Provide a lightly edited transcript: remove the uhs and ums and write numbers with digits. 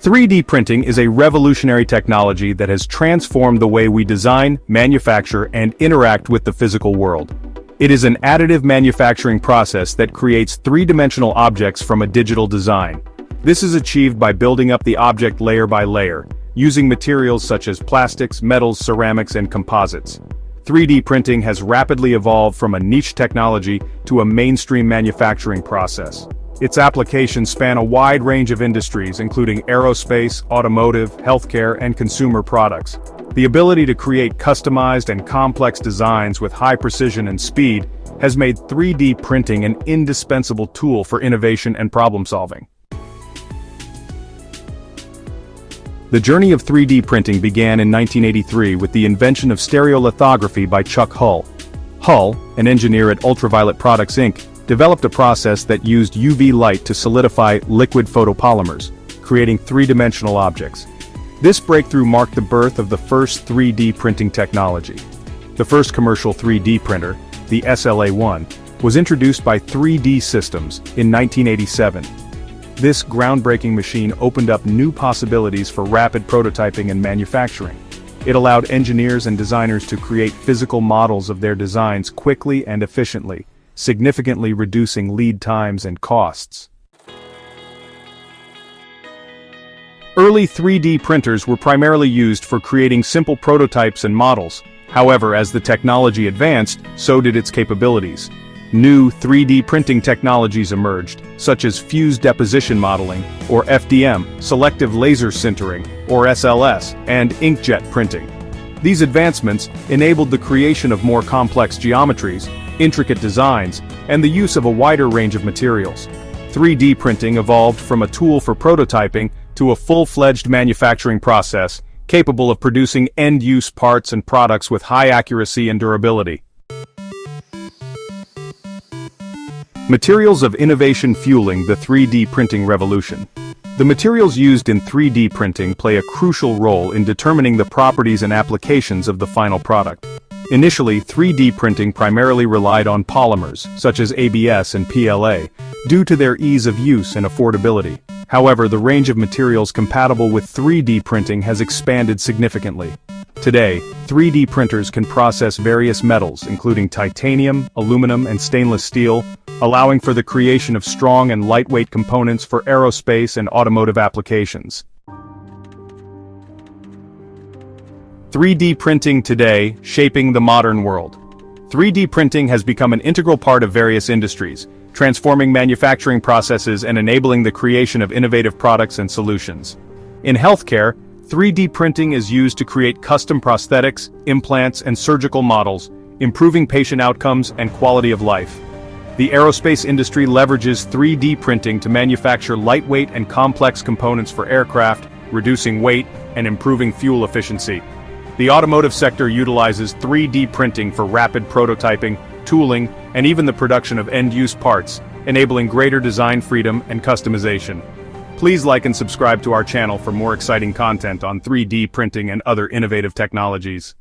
3D printing is a revolutionary technology that has transformed the way we design, manufacture, and interact with the physical world. It is an additive manufacturing process that creates three-dimensional objects from a digital design. This is achieved by building up the object layer by layer, using materials such as plastics, metals, ceramics, and composites. 3D printing has rapidly evolved from a niche technology to a mainstream manufacturing process. Its applications span a wide range of industries including aerospace, automotive, healthcare, and consumer products. The ability to create customized and complex designs with high precision and speed has made 3D printing an indispensable tool for innovation and problem solving. The journey of 3D printing began in 1983 with the invention of stereolithography by Chuck Hull. Hull, an engineer at Ultraviolet Products Inc., developed a process that used UV light to solidify liquid photopolymers, creating three-dimensional objects. This breakthrough marked the birth of the first 3D printing technology. The first commercial 3D printer, the SLA-1, was introduced by 3D Systems in 1987. This groundbreaking machine opened up new possibilities for rapid prototyping and manufacturing. It allowed engineers and designers to create physical models of their designs quickly and efficiently, significantly reducing lead times and costs. Early 3D printers were primarily used for creating simple prototypes and models. However, as the technology advanced, so did its capabilities. New 3D printing technologies emerged, such as fused deposition modeling, or FDM, selective laser sintering, or SLS, and inkjet printing. These advancements enabled the creation of more complex geometries, intricate designs, and the use of a wider range of materials. 3D printing evolved from a tool for prototyping to a full-fledged manufacturing process, capable of producing end-use parts and products with high accuracy and durability. Materials of innovation fueling the 3D printing revolution. The materials used in 3D printing play a crucial role in determining the properties and applications of the final product. Initially, 3D printing primarily relied on polymers, such as ABS and PLA, due to their ease of use and affordability. However, the range of materials compatible with 3D printing has expanded significantly. Today, 3D printers can process various metals, including titanium, aluminum, and stainless steel, allowing for the creation of strong and lightweight components for aerospace and automotive applications. 3D printing today, shaping the modern world. 3D printing has become an integral part of various industries, transforming manufacturing processes and enabling the creation of innovative products and solutions. In healthcare, 3D printing is used to create custom prosthetics, implants, and surgical models, improving patient outcomes and quality of life. The aerospace industry leverages 3D printing to manufacture lightweight and complex components for aircraft, reducing weight and improving fuel efficiency. The automotive sector utilizes 3D printing for rapid prototyping, tooling, and even the production of end-use parts, enabling greater design freedom and customization. Please like and subscribe to our channel for more exciting content on 3D printing and other innovative technologies.